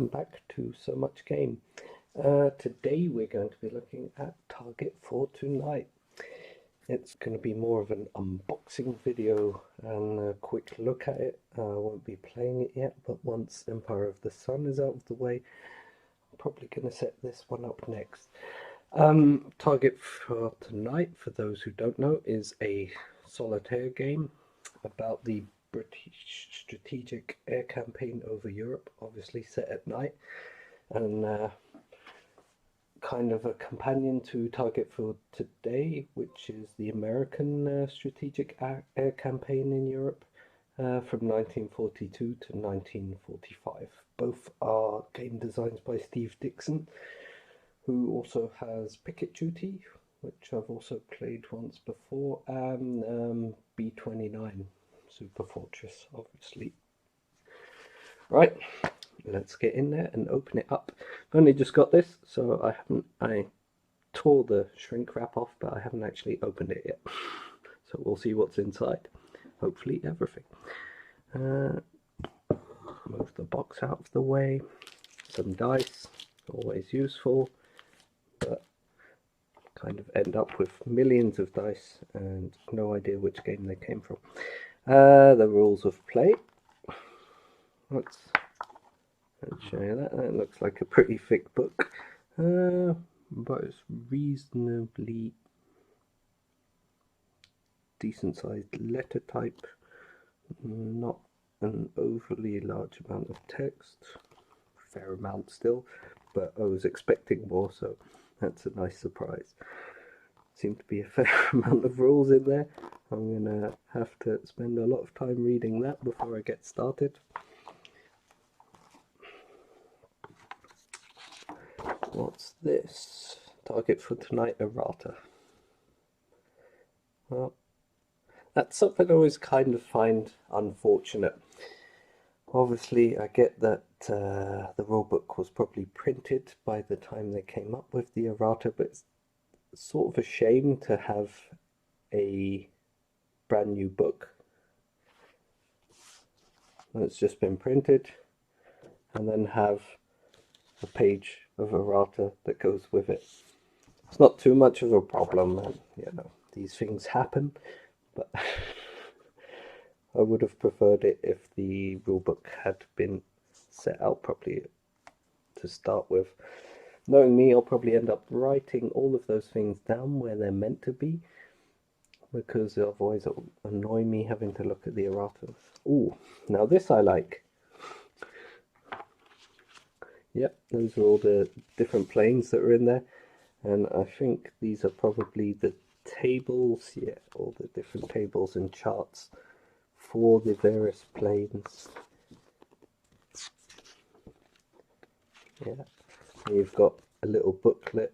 welcome back to So Much Game. Today we're going to be looking at Target for Tonight. It's going to be more of an unboxing video and a quick look at it. I won't be playing it yet, but once Empire of the Sun is out of the way, I'm probably going to set this one up next. Target for Tonight, for those who don't know, is a solitaire game about the British strategic air campaign over Europe, obviously set at night, and kind of a companion to Target for Today, which is the American strategic air campaign in Europe from 1942 to 1945. Both are game designs by Steve Dixon, who also has Picket Duty, which I've also played once before, and B-29, Super Fortress, obviously. Right, let's get in there and open it up. I've only just got this, so I tore the shrink wrap off, but I haven't actually opened it yet. So we'll see what's inside. Hopefully everything. Move the box out of the way. Some dice, always useful, but kind of end up with millions of dice and no idea which game they came from. The rules of play. Let's show you that. That looks like a pretty thick book, but it's reasonably decent sized letter type, not an overly large amount of text, fair amount still, but I was expecting more, so that's a nice surprise. Seem to be a fair amount of rules in there. I'm gonna have to spend a lot of time reading that before I get started. What's this? Target for Tonight errata. Well, that's something I always kind of find unfortunate. Obviously, I get that the rulebook was probably printed by the time they came up with the errata, but it's sort of a shame to have a brand new book that's just been printed and then have a page of errata that goes with it. It's not too much of a problem, and you know, these things happen, but I would have preferred it if the rulebook had been set out properly to start with. Knowing me, I'll probably end up writing all of those things down where they're meant to be, because otherwise it'll annoy me having to look at the erratas. Ooh, now this I like. Yep, those are all the different planes that are in there, and I think these are probably the tables, yeah, all the different tables and charts for the various planes. Yeah, you've got a little booklet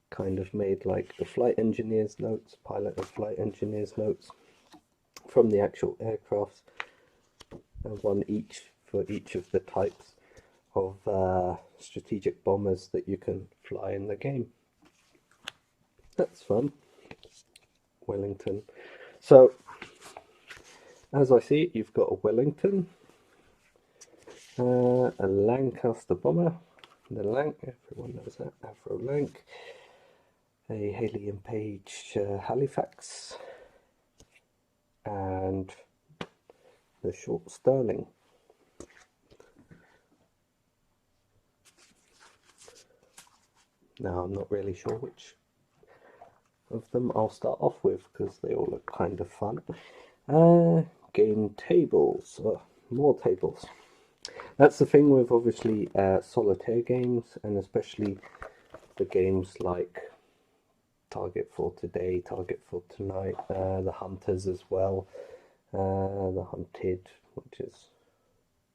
kind of made like the flight engineer's notes, pilot and flight engineer's notes from the actual aircrafts, and one each for each of the types of strategic bombers that you can fly in the game. That's fun. Wellington. So, as I see it, you've got a Wellington, a Lancaster bomber, the Lank, everyone knows that, Avro Lank, a Haley and Page Halifax, and the Short Sterling. Now I'm not really sure which of them I'll start off with because they all look kind of fun. Game tables, more tables. That's the thing with obviously solitaire games, and especially the games like Target for Today, Target for Tonight, the Hunters as well, the Hunted, which is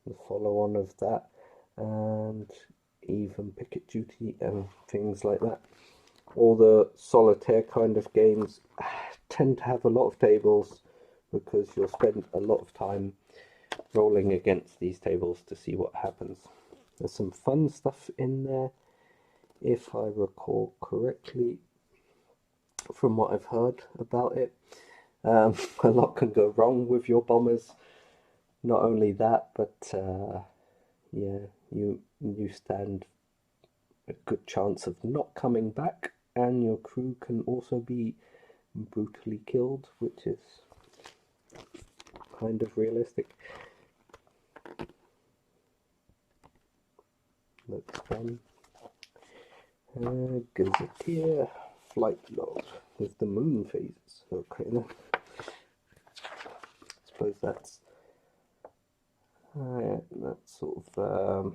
the follow-on of that, and even Picket Duty and things like that. All the solitaire kind of games tend to have a lot of tables because you'll spend a lot of time rolling against these tables to see what happens. There's some fun stuff in there, if I recall correctly from what I've heard about it. A lot can go wrong with your bombers. Not only that, but yeah, you stand a good chance of not coming back, and your crew can also be brutally killed, which is kind of realistic. Looks fun. Gazetteer flight log with the moon phases. Okay, then. I suppose that's sort of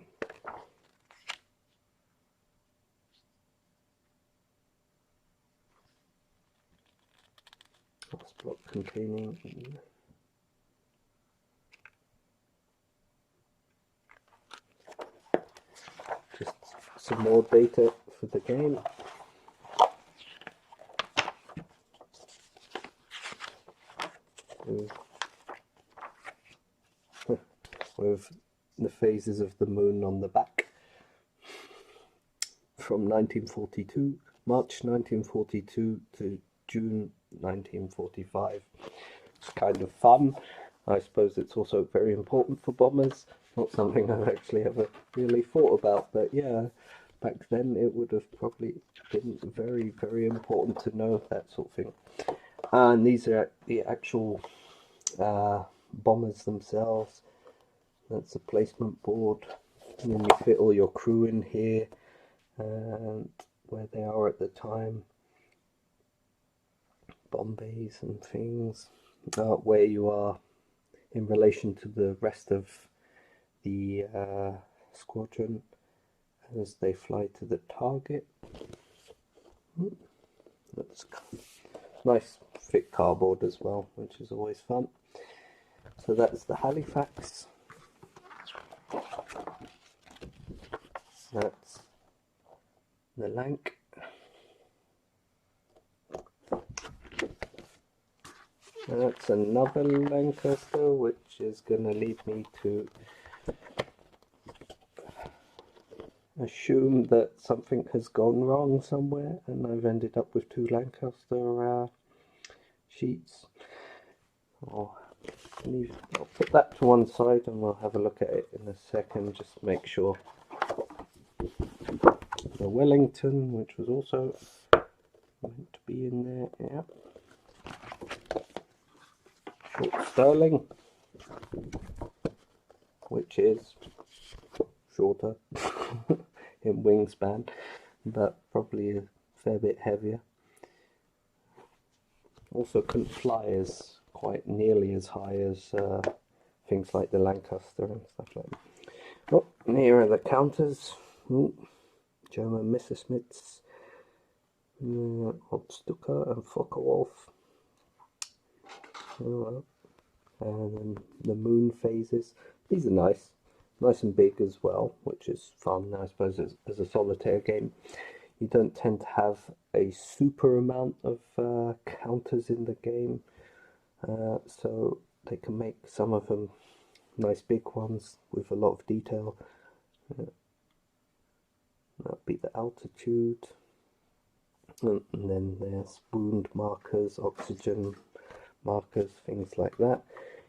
last block containing just some more data for the game. With the phases of the moon on the back from 1942, March 1942 to June 1945. It's kind of fun. I suppose it's also very important for bombers. Not something I've actually ever really thought about, but yeah, back then it would have probably been very, very important to know that sort of thing. And these are the actual bombers themselves. That's a placement board, and then you fit all your crew in here and where they are at the time, bomb bays and things, where you are in relation to the rest of the squadron as they fly to the target. That's nice thick cardboard as well, which is always fun. So that's the Halifax. That's the Lank. That's another Lancaster, which is going to lead me to assume that something has gone wrong somewhere, and I've ended up with two Lancaster sheets. I'll put that to one side and we'll have a look at it in a second, just make sure. The Wellington, which was also meant to be in there, yeah. Short Sterling, which is shorter in wingspan, but probably a fair bit heavier. Also couldn't fly as quite nearly as high as things like the Lancaster and stuff like that. Oh, and here are the counters. Ooh, German Messerschmitts, Otstucker and Focke-Wulf. Oh, and then the moon phases. These are nice and big as well, which is fun. I suppose as a solitaire game, you don't tend to have a super amount of counters in the game, so they can make some of them nice big ones with a lot of detail. That'll be the altitude, and then there's wound markers, oxygen markers, things like that.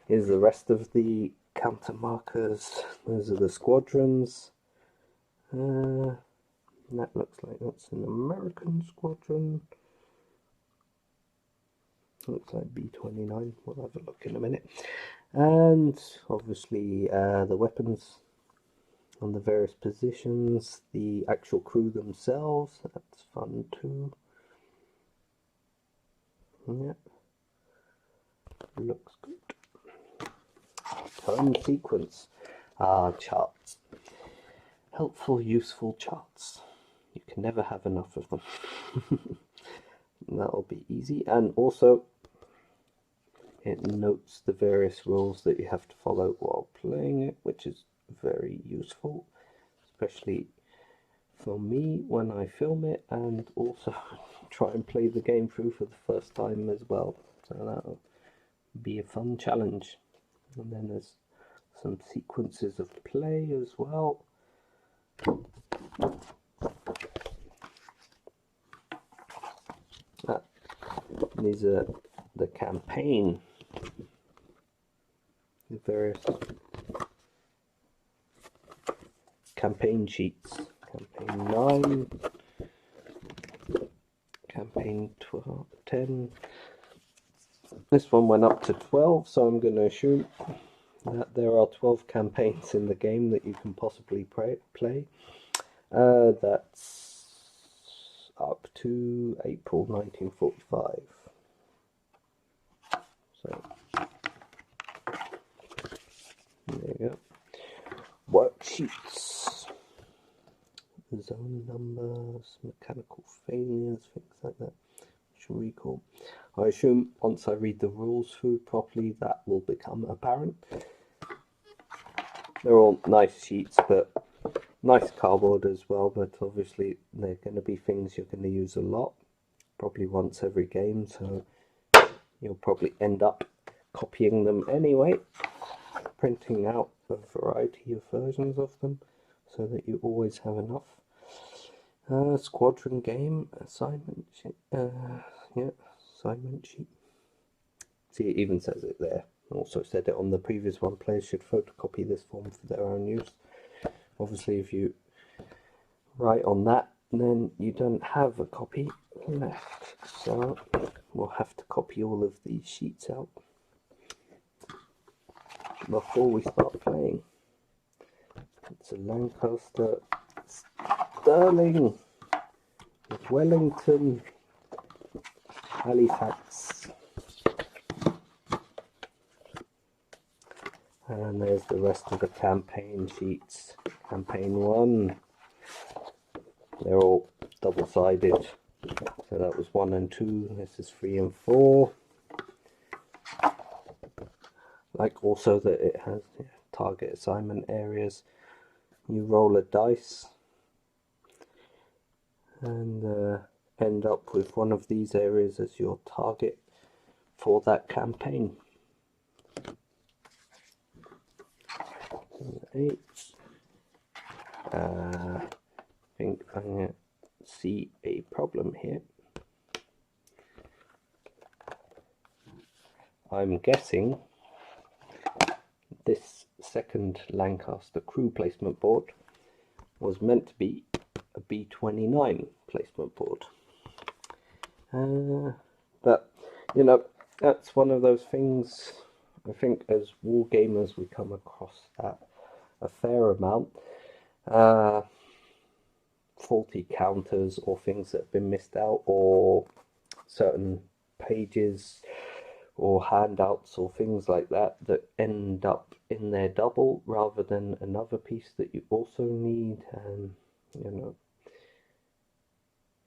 Here's the rest of the counter markers. Those are the squadrons. And that looks like that's an American squadron. Looks like B-29. We'll have a look in a minute. And obviously the weapons on the various positions, the actual crew themselves, that's fun too. Yep. Looks good. Turn sequence. Charts. Helpful, useful charts. You can never have enough of them. That'll be easy. And also, it notes the various rules that you have to follow while playing it, which is very useful, especially for me when I film it and also try and play the game through for the first time as well. So that'll be a fun challenge. And then there's some sequences of play as well. These are the campaign, the various campaign sheets. Campaign 9, campaign 12, 10. This one went up to 12, so I'm going to assume that there are 12 campaigns in the game that you can possibly play. That's up to April 1945. So, there you go. Worksheets. Zone numbers, mechanical failures, things like that. Should recall. I assume once I read the rules through properly, that will become apparent. They're all nice sheets, but nice cardboard as well, but obviously they're going to be things you're going to use a lot, probably once every game, so you'll probably end up copying them anyway, printing out a variety of versions of them so that you always have enough. Squadron game assignment sheet. Yeah, assignment sheet. See, it even says it there. Also said it on the previous one. Players should photocopy this form for their own use. Obviously, if you write on that, then you don't have a copy left. So we'll have to copy all of these sheets out before we start playing. It's a Lancaster Sterling, Wellington, Halifax, and there's the rest of the campaign sheets. Campaign 1, they're all double-sided, so that was 1 and 2, this is 3 and 4. Like also that it has target assignment areas. You roll a dice and end up with one of these areas as your target for that campaign. 8. I think I'm going to see a problem here. I'm guessing this second Lancaster crew placement board was meant to be a B29 placement board. But, you know, that's one of those things, I think as war gamers we come across that a fair amount. Faulty counters or things that have been missed out, or certain pages or handouts or things like that that end up in their double rather than another piece that you also need. And you know,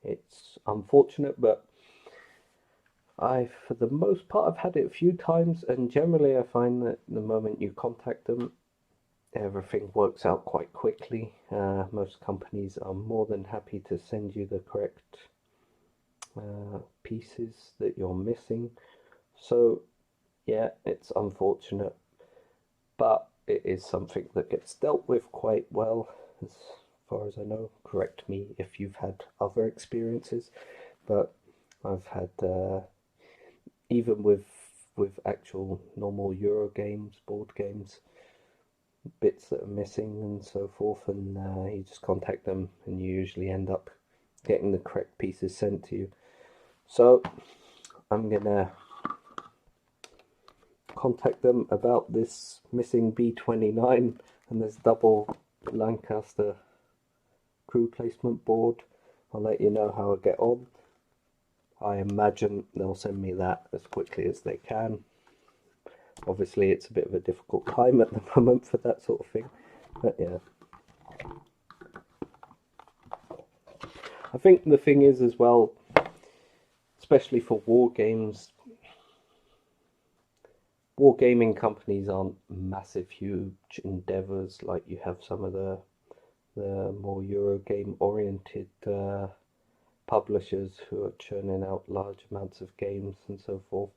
it's unfortunate, but for the most part, I've had it a few times, and generally I find that the moment you contact them, everything works out quite quickly. Most companies are more than happy to send you the correct pieces that you're missing. So yeah, it's unfortunate, but it is something that gets dealt with quite well, as far as I know. Correct me if you've had other experiences, but I've had even with actual normal Euro games, board games, bits that are missing and so forth, and you just contact them and you usually end up getting the correct pieces sent to you. So I'm gonna contact them about this missing B29 and this double Lancaster crew placement board. I'll let you know how I get on. I imagine they'll send me that as quickly as they can. Obviously it's a bit of a difficult time at the moment for that sort of thing, but yeah. I think the thing is as well, especially for war games, wargaming companies aren't massive, huge endeavours like you have some of the more Eurogame oriented publishers who are churning out large amounts of games and so forth.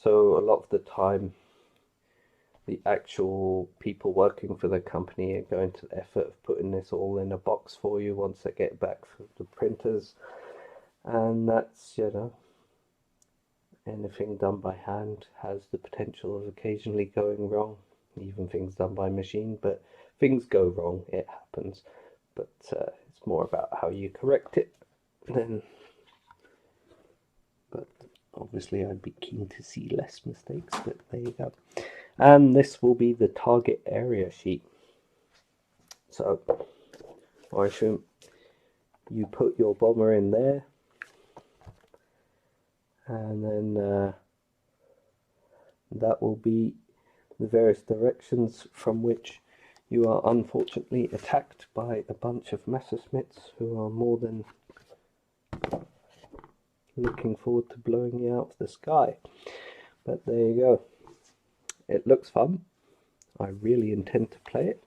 So a lot of the time the actual people working for the company are going to the effort of putting this all in a box for you once they get back from the printers, and that's, you know, anything done by hand has the potential of occasionally going wrong, even things done by machine, but things go wrong, it happens, but it's more about how you correct it then. But obviously I'd be keen to see less mistakes, but there you go. And this will be the target area sheet. So I assume you put your bomber in there, and then that will be the various directions from which you are unfortunately attacked by a bunch of Messerschmitts who are more than looking forward to blowing you out of the sky. But there you go. It looks fun. I really intend to play it.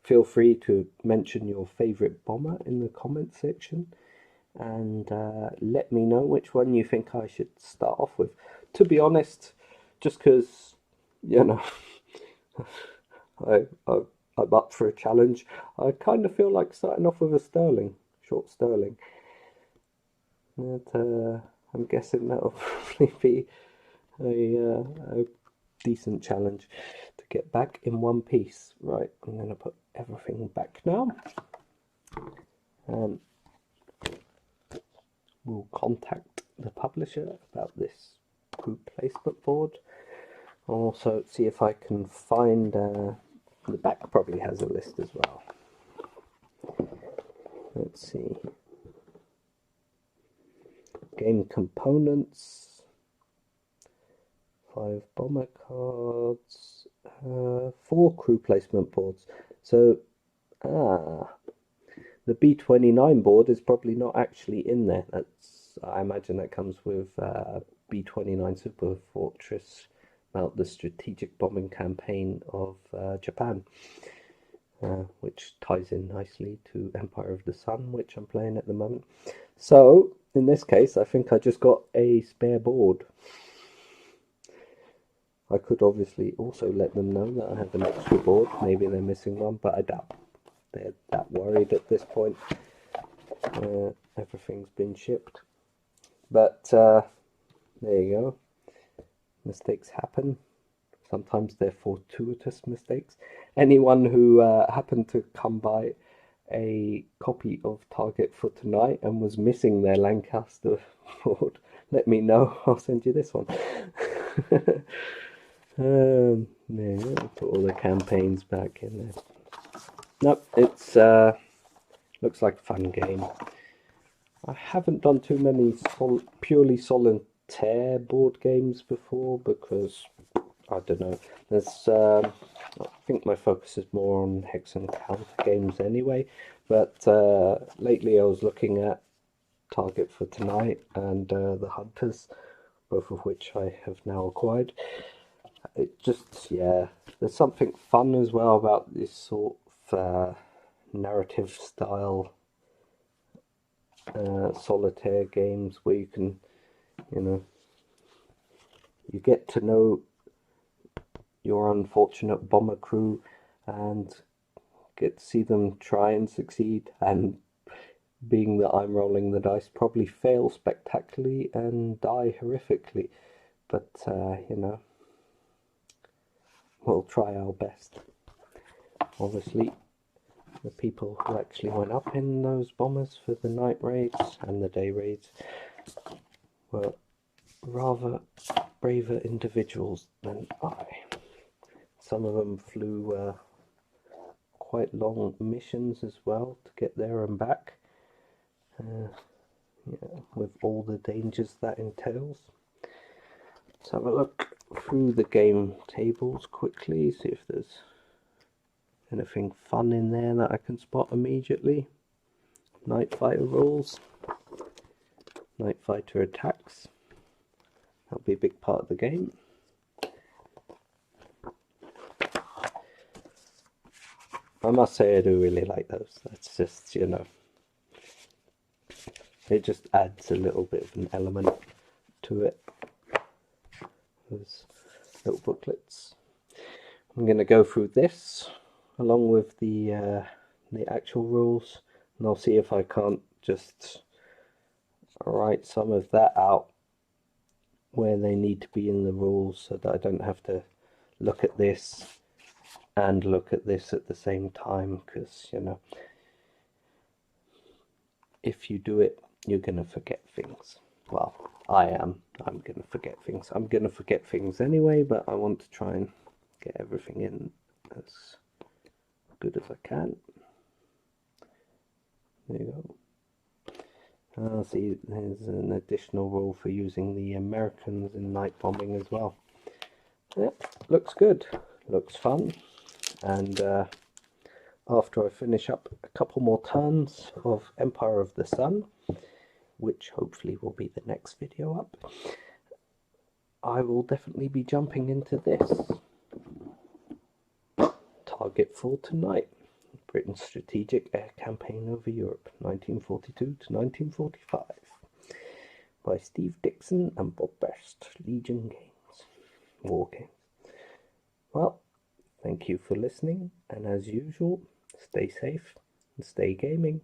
Feel free to mention your favourite bomber in the comment section, and let me know which one you think I should start off with. To be honest, just because, you know, I'm up for a challenge, I kind of feel like starting off with a Sterling, short Sterling. But, I'm guessing that'll probably be a decent challenge to get back in one piece. Right, I'm going to put everything back now. We'll contact the publisher about this group placement board. I'll also see if I can find, the back probably has a list as well. Let's see. Game components, 5 bomber cards, 4 crew placement boards. So, the B-29 board is probably not actually in there. I imagine that comes with B-29 Super Fortress about the strategic bombing campaign of Japan, which ties in nicely to Empire of the Sun, which I'm playing at the moment. So, in this case, I think I just got a spare board. I could obviously also let them know that I have an extra board. Maybe they're missing one, but I doubt they're that worried at this point. Everything's been shipped. But there you go. Mistakes happen. Sometimes they're fortuitous mistakes. Anyone who happened to come by a copy of Target for Tonight and was missing their Lancaster board, let me know. I'll send you this one. Yeah, put all the campaigns back in there. Nope, it's looks like a fun game. I haven't done too many purely solitaire board games before because I don't know. There's I think my focus is more on hex and counter games anyway. But lately I was looking at Target for Tonight and The Hunters, both of which I have now acquired. It just, yeah, there's something fun as well about this sort of narrative style solitaire games where you can, you know, you get to know your unfortunate bomber crew and get to see them try and succeed, and being that I'm rolling the dice, probably fail spectacularly and die horrifically, but you know, we'll try our best. Obviously the people who actually went up in those bombers for the night raids and the day raids were rather braver individuals than I. Some of them flew quite long missions as well to get there and back, yeah, with all the dangers that entails. Let's have a look through the game tables quickly, see if there's anything fun in there that I can spot immediately. Night Fighter rules, Night Fighter attacks, that'll be a big part of the game. I must say I do really like those. That's just, you know, it just adds a little bit of an element to it. Those little booklets. I'm going to go through this along with the actual rules, and I'll see if I can't just write some of that out where they need to be in the rules so that I don't have to look at this and look at this at the same time, because, you know, if you do it, you're going to forget things. Well, I am. I'm going to forget things. I'm going to forget things anyway, but I want to try and get everything in as good as I can. There you go. See, there's an additional rule for using the Americans in night bombing as well. Yep, looks good. Looks fun. And after I finish up a couple more turns of Empire of the Sun, which hopefully will be the next video up, I will definitely be jumping into this. Target for tonight. Britain's Strategic Air Campaign over Europe, 1942 to 1945. By Steve Dixon and Bob Best, Legion Games. War Games. Well, thank you for listening, and as usual, stay safe and stay gaming.